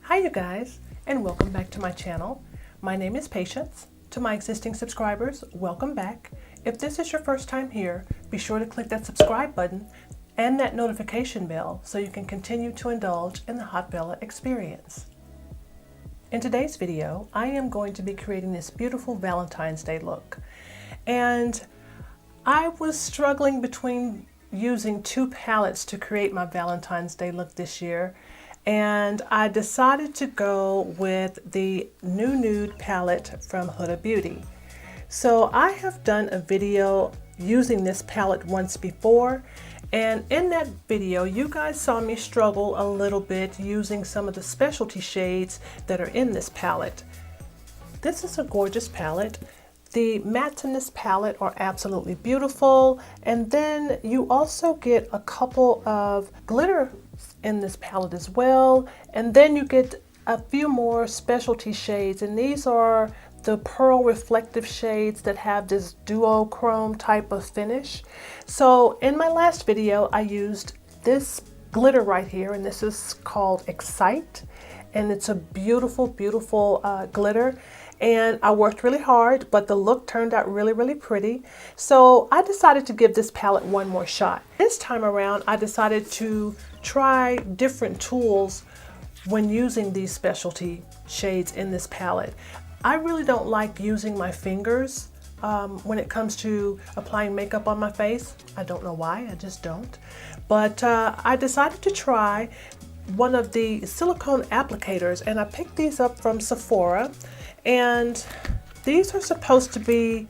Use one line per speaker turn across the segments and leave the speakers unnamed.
Hi you guys, and welcome back to my channel. My name is Patience. To my existing subscribers, welcome back. If this is your first time here, be sure to click that subscribe button and that notification bell so you can continue to indulge in the Hot Bella experience. In today's video, I am going to be creating this beautiful Valentine's Day look. And I was struggling between using two palettes to create my Valentine's Day look this year. And I decided to go with the Nude palette from Huda Beauty. So I have done a video using this palette once before, and in that video you guys saw me struggle a little bit using some of the specialty shades that are in this palette. This is a gorgeous palette. The mattes in this palette are absolutely beautiful, and then you also get a couple of glitter in this palette as well, and then you get a few more specialty shades, and these are the pearl reflective shades that have this duochrome type of finish. So in my last video I used this glitter right here, and this is called Excite, and it's a beautiful glitter. And I worked really hard, but the look turned out really pretty. So I decided to give this palette one more shot. This time around, I decided to try different tools when using these specialty shades in this palette. I really don't like using my fingers when it comes to applying makeup on my face. I don't know why, I just don't. But I decided to try one of the silicone applicators, and I picked these up from Sephora. And these are supposed to be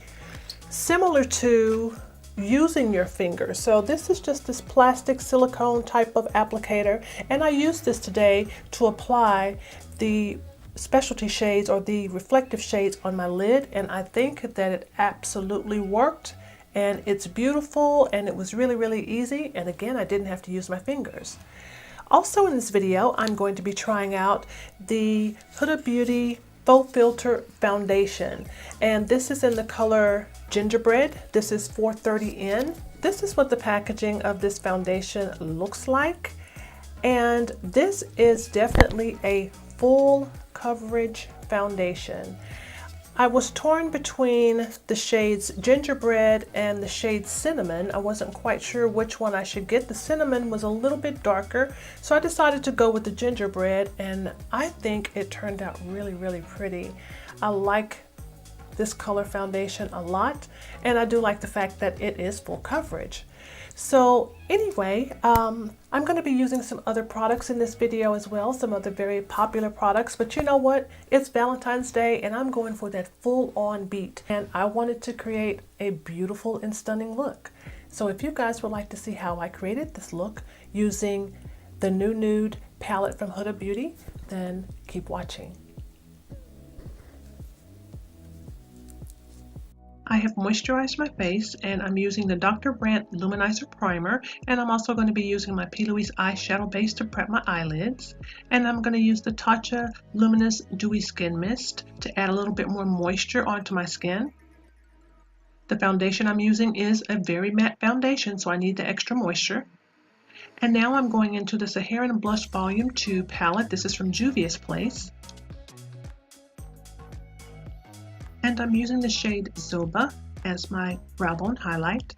similar to using your fingers. So this is just this plastic silicone type of applicator, and I used this today to apply the specialty shades or the reflective shades on my lid, and I think that it absolutely worked, and it's beautiful, and it was really easy, and again I didn't have to use my fingers. Also in this video I'm going to be trying out the Huda Beauty Faux Filt'r foundation, and this is in the color Gingerbread. This is 430N. This is what the packaging of this foundation looks like, and this is definitely a full coverage foundation. I was torn between the shades Gingerbread and the shade Cinnamon. I wasn't quite sure which one I should get. The Cinnamon was a little bit darker, so I decided to go with the Gingerbread, and I think it turned out really pretty. I like this color foundation a lot, and I do like the fact that it is full coverage. So anyway, I'm going to be using some other products in this video as well, some other very popular products, but you know what? It's Valentine's Day and I'm going for that full-on beat, and I wanted to create a beautiful and stunning look. So if you guys would like to see how I created this look using the Nude palette from Huda Beauty, then keep watching. I have moisturized my face, and I'm using the Dr. Brandt Luminizer Primer, and I'm also going to be using my PLouise eyeshadow base to prep my eyelids. And I'm going to use the Tatcha Luminous Dewy Skin Mist to add a little bit more moisture onto my skin. The foundation I'm using is a very matte foundation, so I need the extra moisture. And now I'm going into the Saharan Blush Volume 2 palette. This is from Juvia's Place. And I'm using the shade Zoba as my brow bone highlight.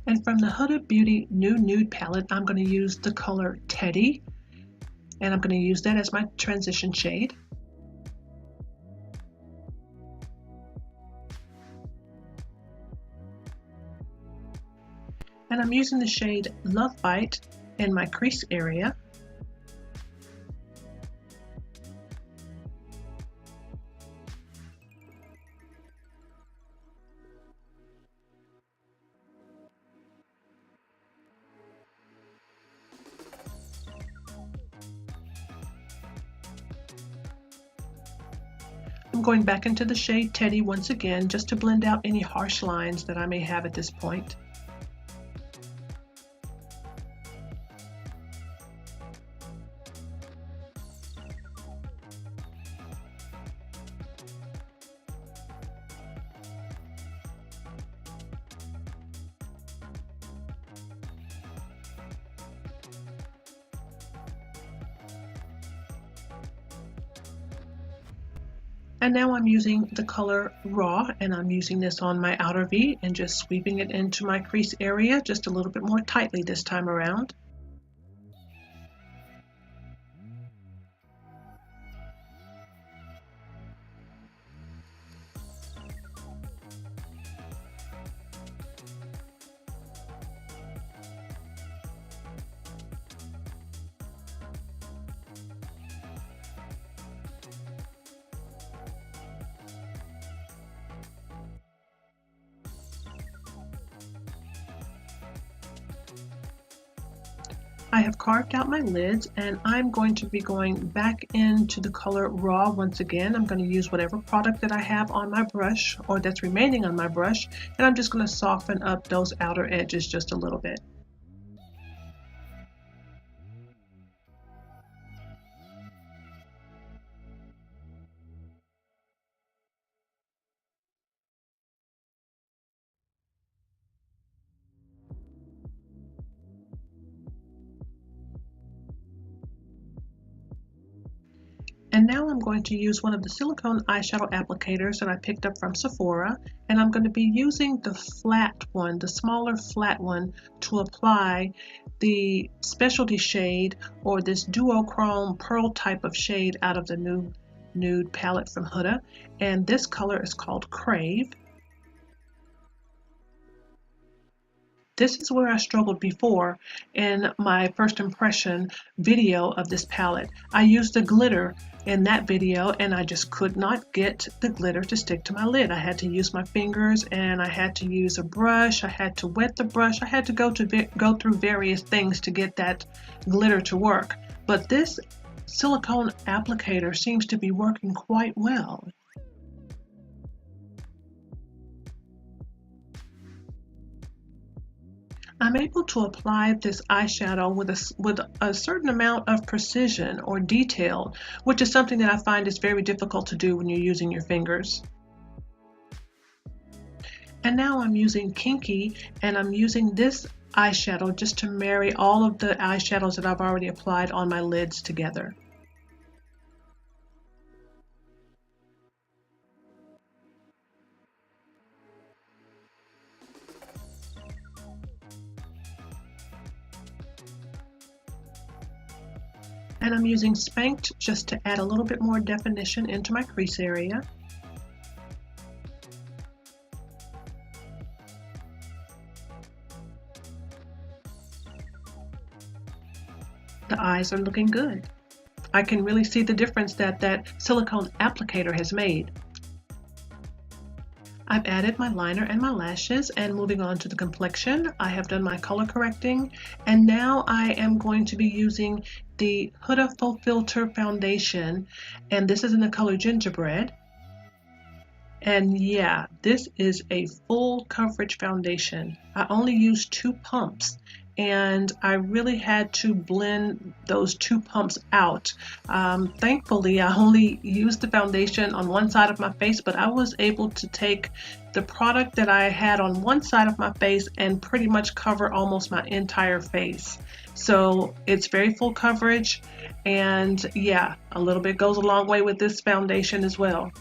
And from the Huda Beauty Nude palette, I'm going to use the color Teddy, and I'm going to use that as my transition shade. And I'm using the shade Love Bite in my crease area. I'm going back into the shade Teddy once again, just to blend out any harsh lines that I may have at this point. And now I'm using the color Raw, and I'm using this on my outer V and just sweeping it into my crease area just a little bit more tightly this time around. I have carved out my lids, and I'm going to be going back into the color Raw once again. I'm going to use whatever product that I have on my brush or that's remaining on my brush, and I'm just going to soften up those outer edges just a little bit. And now I'm going to use one of the silicone eyeshadow applicators that I picked up from Sephora, and I'm going to be using the flat one, the smaller flat one, to apply the specialty shade, or this duochrome pearl type of shade out of the Nude palette from Huda, and this color is called Crave. This is where I struggled before in my first impression video of this palette. I used the glitter in that video, and I just could not get the glitter to stick to my lid. I had to use my fingers, and I had to use a brush. I had to wet the brush. I had to go through various things to get that glitter to work. But this silicone applicator seems to be working quite well. I'm able to apply this eyeshadow with a certain amount of precision or detail, which is something that I find is very difficult to do when you're using your fingers. And now I'm using Kinky, and I'm using this eyeshadow just to marry all of the eyeshadows that I've already applied on my lids together. And I'm using Spanked just to add a little bit more definition into my crease area. The eyes are looking good. I can really see the difference that silicone applicator has made. I've added my liner and my lashes, and moving on to the complexion, I have done my color correcting, and now I am going to be using the Huda Faux Filt'r foundation, and this is in the color Gingerbread. And yeah, this is a full coverage foundation. I only used 2 pumps, and I really had to blend those 2 pumps out. Thankfully, I only used the foundation on one side of my face, but I was able to take the product that I had on one side of my face and pretty much cover almost my entire face. So it's very full coverage, and yeah, a little bit goes a long way with this foundation as well.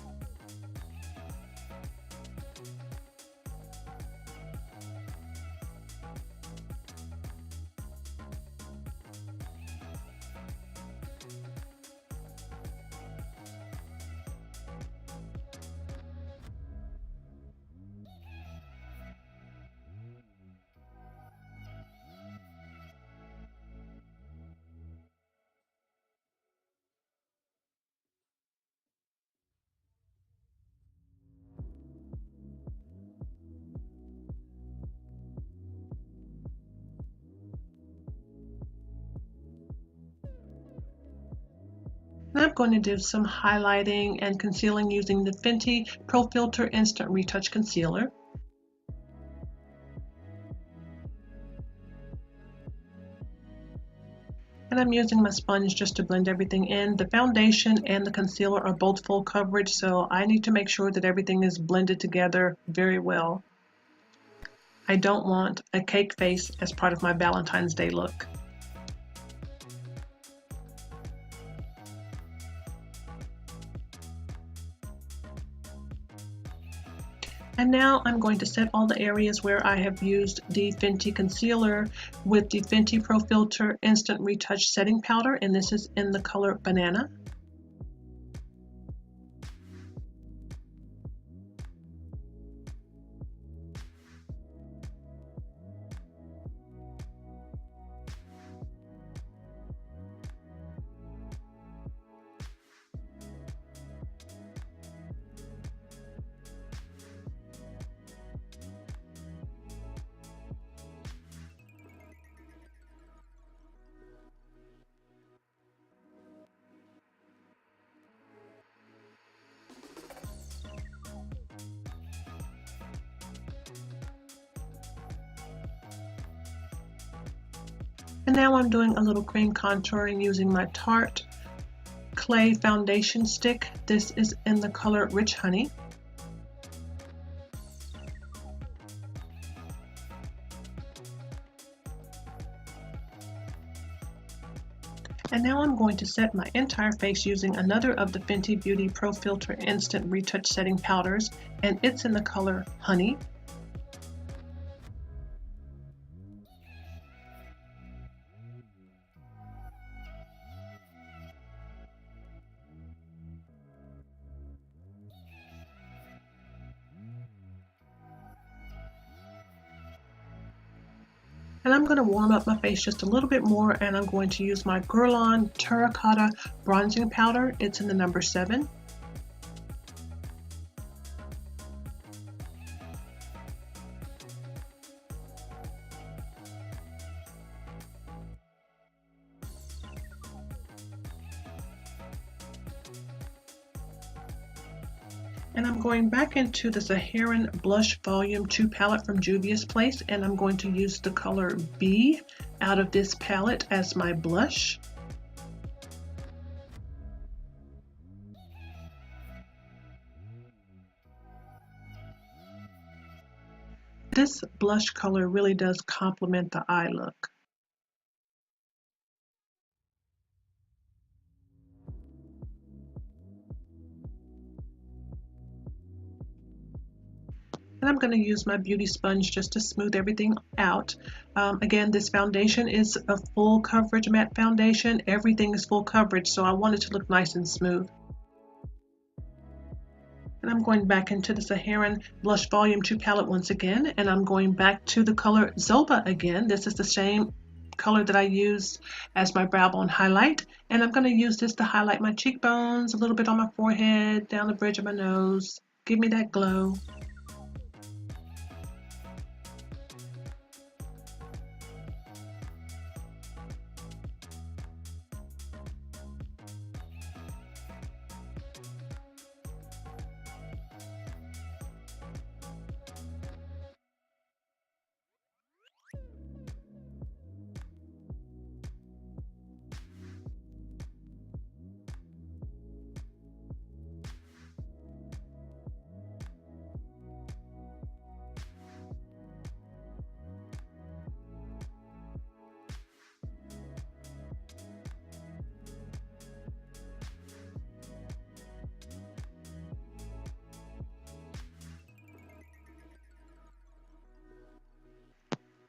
Now I'm going to do some highlighting and concealing using the Fenty Pro Filt'r Instant Retouch Concealer. And I'm using my sponge just to blend everything in. The foundation and the concealer are both full coverage, so I need to make sure that everything is blended together very well. I don't want a cake face as part of my Valentine's Day look. And now I'm going to set all the areas where I have used the Fenty concealer with the Fenty Pro Filt'r Instant Retouch Setting Powder, and this is in the color Banana. And now I'm doing a little cream contouring using my Tarte Clay Foundation Stick. This is in the color Rich Honey. And now I'm going to set my entire face using another of the Fenty Beauty Pro Filt'r Instant Retouch Setting Powders, and it's in the color Honey. And I'm going to warm up my face just a little bit more, and I'm going to use my Guerlain Terracotta Bronzing Powder. It's in the number 7. And I'm going back into the Saharan Blush Volume 2 palette from Juvia's Place, and I'm going to use the color B out of this palette as my blush. This blush color really does complement the eye look. And I'm going to use my beauty sponge just to smooth everything out. Again, this foundation is a full coverage matte foundation. Everything is full coverage, so I want it to look nice and smooth. And I'm going back into the Saharan Blush Volume 2 palette once again, and I'm going back to the color Zoba again. This is the same color that I used as my brow bone highlight, and I'm going to use this to highlight my cheekbones, a little bit on my forehead, down the bridge of my nose. Give me that glow.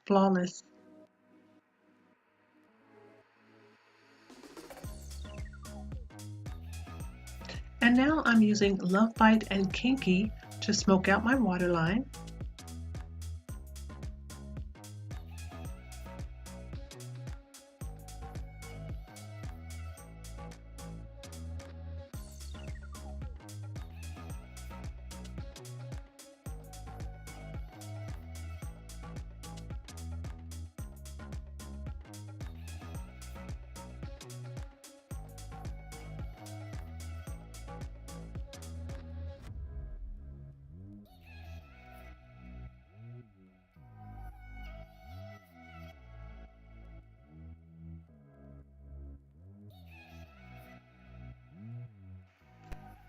Flawless. And now I'm using Love Bite and Kinky to smoke out my waterline.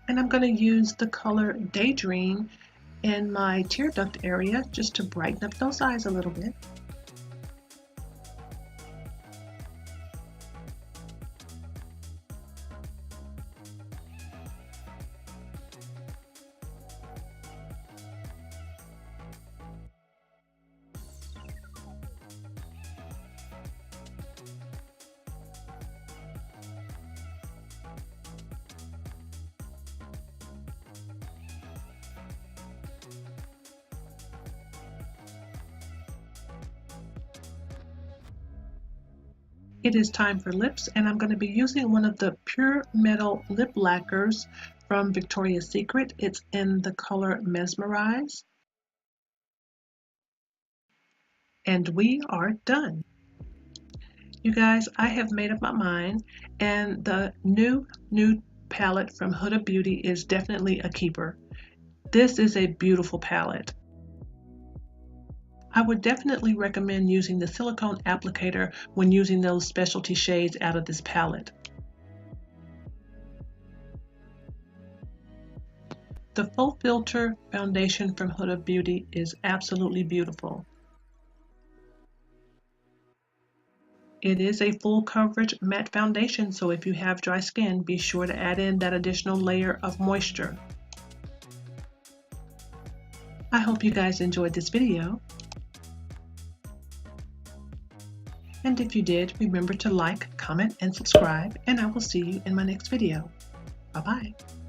And I'm going to use the color Daydream in my tear duct area just to brighten up those eyes a little bit. It is time for lips, and I'm going to be using one of the Pure Metal lip lacquers from Victoria's Secret. It's in the color Mesmerize. And we are done. You guys, I have made up my mind, and the new Nude palette from Huda Beauty is definitely a keeper. This is a beautiful palette. I would definitely recommend using the silicone applicator when using those specialty shades out of this palette. The Faux Filt'r foundation from Huda Beauty is absolutely beautiful. It is a full coverage matte foundation, so if you have dry skin, be sure to add in that additional layer of moisture. I hope you guys enjoyed this video. And if you did, remember to like, comment, and subscribe, and I will see you in my next video. Bye-bye.